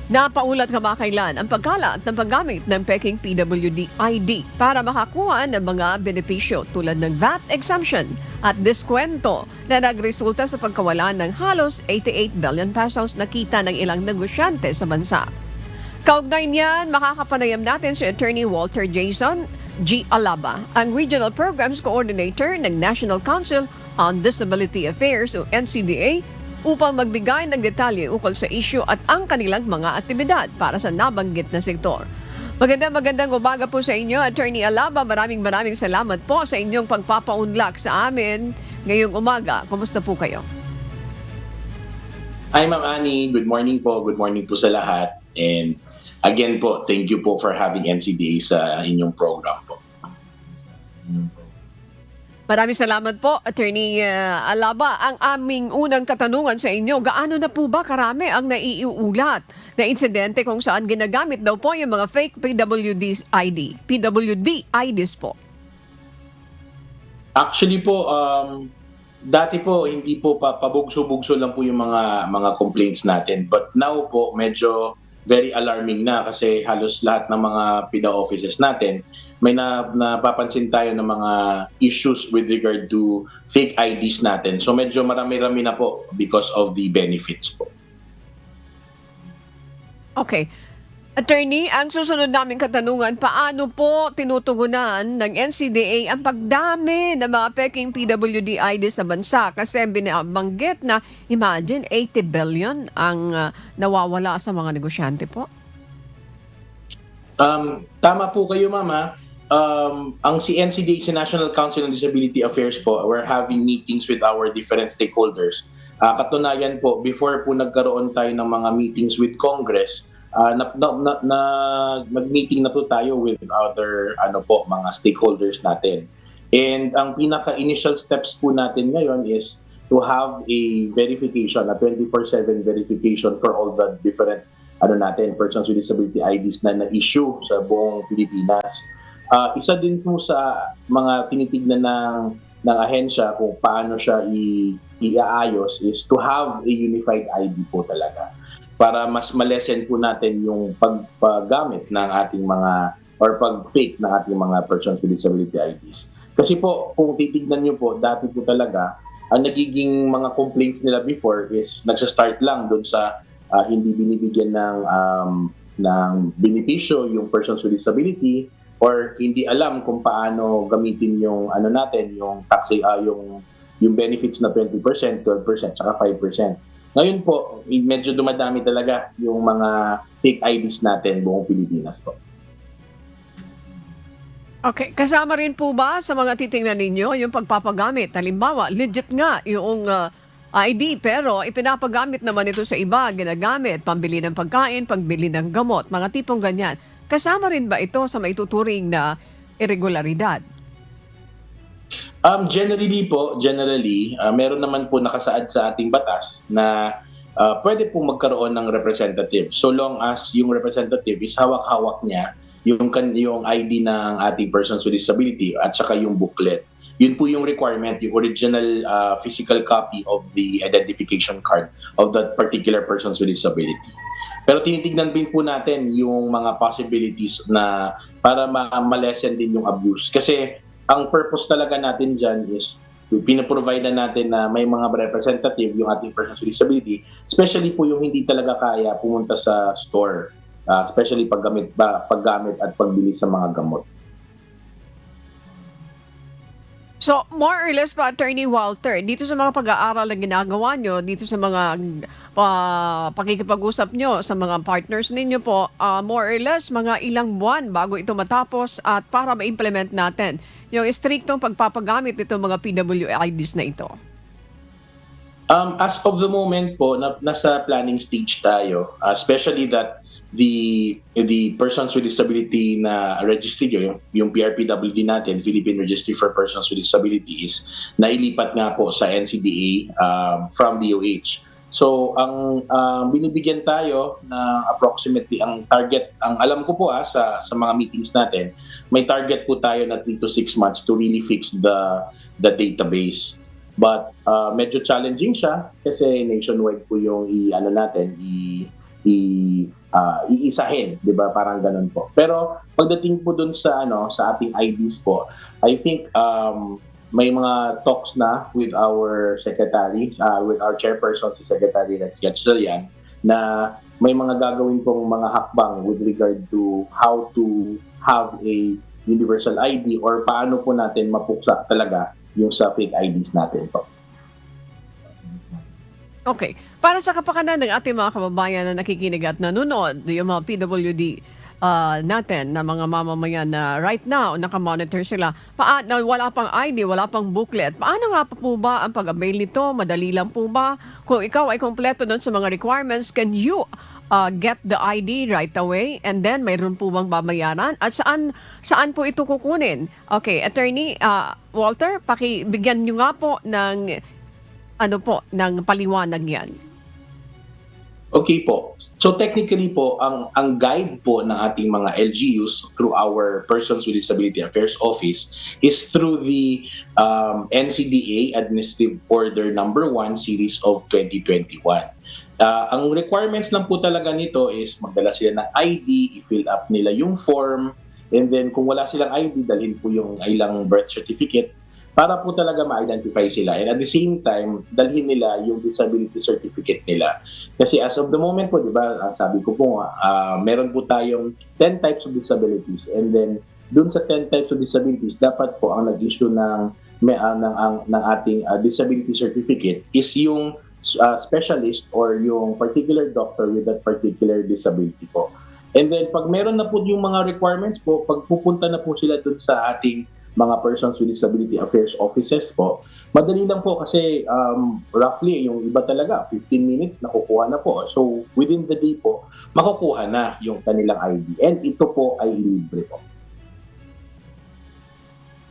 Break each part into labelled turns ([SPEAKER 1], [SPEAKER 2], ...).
[SPEAKER 1] Napaulat kamakailan ang pagkalat ng paggamit ng peking PWD ID para makakuha ng mga benepisyo tulad ng VAT exemption at diskwento na nagresulta sa pagkawalan ng halos 88 billion pesos na kita ng ilang negosyante sa bansa. Kaugnay niyan, makakapanayam natin si Attorney Walter Jason G. Alaba, ang Regional Programs Coordinator ng National Council on Disability Affairs o NCDA, upang magbigay ng detalye ukol sa issue at ang kanilang mga aktibidad para sa nabanggit na sektor. Magandang umaga po sa inyo, Attorney Alaba. Maraming salamat po sa inyong pagpapaunlak sa amin ngayong umaga. Kumusta po kayo?
[SPEAKER 2] Hi Ma'am Annie, good morning po. Good morning po sa lahat. And again po, thank you po for having NCDA sa inyong program po.
[SPEAKER 1] Maraming salamat po, Attorney Alaba. Ang aming unang katanungan sa inyo, gaano na po ba karami ang naiuulat na insidente kung saan ginagamit daw po yung mga fake PWD IDs po?
[SPEAKER 2] Actually po, dati po hindi po pabugso-bugso lang po yung mga complaints natin. But now po medyo very alarming na kasi halos lahat ng mga PIDA offices natin may napapansin tayo ng mga issues with regard to fake IDs natin. So medyo marami-rami na po because of the benefits po.
[SPEAKER 1] Okay. Attorney, ang susunod naming katanungan, paano po tinutugunan ng NCDA ang pagdami ng mga peking PWD IDs sa bansa? Kasi binabanggit na, imagine, 80 billion ang nawawala sa mga negosyante po.
[SPEAKER 2] Tama po kayo, Mama. Ang si NCDA, si National Council on Disability Affairs po, we're having meetings with our different stakeholders. Katunayan po, before po nagkaroon tayo ng mga meetings with Congress, nag-meeting na po tayo with other mga stakeholders natin. And ang pinaka-initial steps po natin ngayon is to have a verification, a 24/7 verification for all the different persons with disability IDs na na-issue sa buong Pilipinas. Isa din po sa mga tinitignan ng ahensya kung paano siya iaayos is to have a unified ID po talaga para mas malesen po natin yung paggamit ng ating mga or pag-fake ng ating mga persons with disability IDs. Kasi po, kung titignan nyo po, dati po talaga, ang nagiging mga complaints nila before is nagsa-start lang doon sa hindi binibigyan ng benepisyo yung persons with disability or hindi alam kung paano gamitin yung yung tax yung benefits na 20%, 12%, saka 5%. Ngayon po, medyo dumadami talaga yung mga fake IDs natin buong Pilipinas po.
[SPEAKER 1] Okay, kasama rin po ba sa mga titingnan ninyo yung pagpapagamit? Halimbawa, legit nga yung ID pero ipinapagamit naman ito sa iba, ginagamit, pambili ng pagkain, pagbili ng gamot, mga tipong ganyan. Kasama rin ba ito sa maituturing na irregularidad?
[SPEAKER 2] Generally, meron naman po nakasaad sa ating batas na pwede po magkaroon ng representative so long as yung representative is hawak-hawak niya yung ID ng ating persons with disability at saka yung booklet. Yun po yung requirement, yung original physical copy of the identification card of that particular persons with disability. Pero tinitignan din po natin yung mga possibilities na para ma-lessen din yung abuse. Kasi ang purpose talaga natin dyan is pinaprovide na natin na may mga representative yung ating persons with disability, especially po yung hindi talaga kaya pumunta sa store, especially paggamit at pagbili sa mga gamot.
[SPEAKER 1] So, more or less pa, Attorney Walter, dito sa mga pag-aaral na ginagawa nyo, dito sa mga pakikipag-usap nyo sa mga partners ninyo po, more or less mga ilang buwan bago ito matapos at para ma-implement natin yung striktong pagpapagamit nitong mga PWIDs na ito?
[SPEAKER 2] As of the moment po, nasa planning stage tayo, especially that the persons with disability na registry yung PRPWD natin, Philippine Registry for Persons with Disabilities, nailipat nga po sa NCDA from DOH. So ang binibigyan tayo na approximately ang target, ang alam ko po sa mga meetings natin, may target po tayo na 3 to 6 months to really fix the database. But medyo challenging siya kasi nationwide po yung iisahin, 'di ba? Parang ganun po. Pero pagdating po dun sa sa ating IDs po, I think may mga talks na with our secretary, with our chairperson si Secretary Rex Gatchalian, na may mga gagawin pong mga hakbang with regard to how to have a universal ID or paano po natin mapuksa talaga yung sa fake IDs natin po.
[SPEAKER 1] Okay. Para sa kapakanan ng ating mga kababayan na nakikinig at nanonood, yung mga PWD natin na mga mamamayan na right now nakamonitor sila, na wala pang ID, wala pang booklet, paano nga pa po ba ang pag-avail nito? Madali lang po ba? Kung ikaw ay kompleto doon sa mga requirements, can you get the ID right away? And then, mayroon po bang babayaran? At saan po ito kukunin? Okay, Attorney Walter, pakibigyan nyo nga po ng ng paliwanag yan.
[SPEAKER 2] Okay po. So technically po, ang guide po ng ating mga LGUs through our Persons with Disability Affairs Office is through the NCDA Administrative Order Number 1 Series of 2021. Ang requirements lang po talaga nito is magdala sila ng ID, i-fill up nila yung form, and then kung wala silang ID, dalhin po yung ilang birth certificate para po talaga ma-identify sila. And at the same time, dalhin nila yung disability certificate nila. Kasi as of the moment po, di ba, sabi ko po meron po tayong 10 types of disabilities. And then, dun sa 10 types of disabilities, dapat po ang nag-issue ng ating disability certificate is yung specialist or yung particular doctor with that particular disability po. And then, pag meron na po yung mga requirements po, pag pupunta na po sila dun sa ating mga Persons with Disability Affairs Offices po, madali lang po kasi roughly yung iba talaga 15 minutes nakukuha na po. So within the day po makukuha na yung kanilang ID, and ito po ay libre po.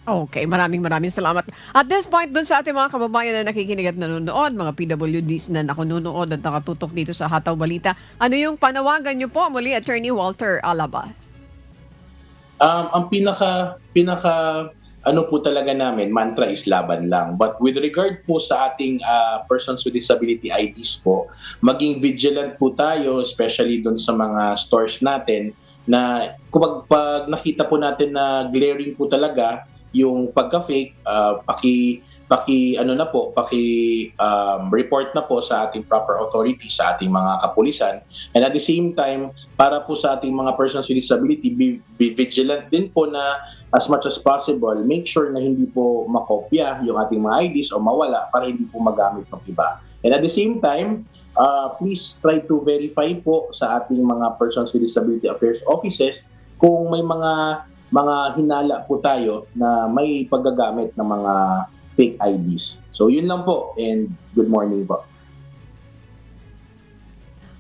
[SPEAKER 1] Okay, maraming salamat. At this point, dun sa ating mga kababayan na nakikinig at nanonood, mga PWDs na nakununood at nakatutok dito sa Hataw Balita, ano yung panawagan nyo po muli, Attorney Walter Alaba?
[SPEAKER 2] Ang pinaka ano po talaga namin, mantra is laban lang. But with regard po sa ating Persons with Disability IDs po, maging vigilant po tayo, especially doon sa mga stores natin, na pag nakita po natin na glaring po talaga yung pagka-fake, report na po sa ating proper authority, sa ating mga kapulisan. And at the same time, para po sa ating mga persons with disability, be vigilant din po na as much as possible, make sure na hindi po makopya yung ating mga IDs o mawala para hindi po magamit ng iba. And at the same time, please try to verify po sa ating mga Persons with Disability Affairs Offices kung may mga hinala po tayo na may paggagamit ng mga fake IDs. So yun lang po, and good morning po.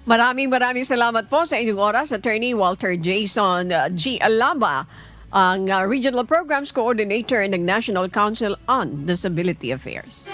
[SPEAKER 1] Maraming salamat po sa inyong oras, Attorney Walter Jason G. Alaba, ang Regional Programs Coordinator ng National Council on Disability Affairs.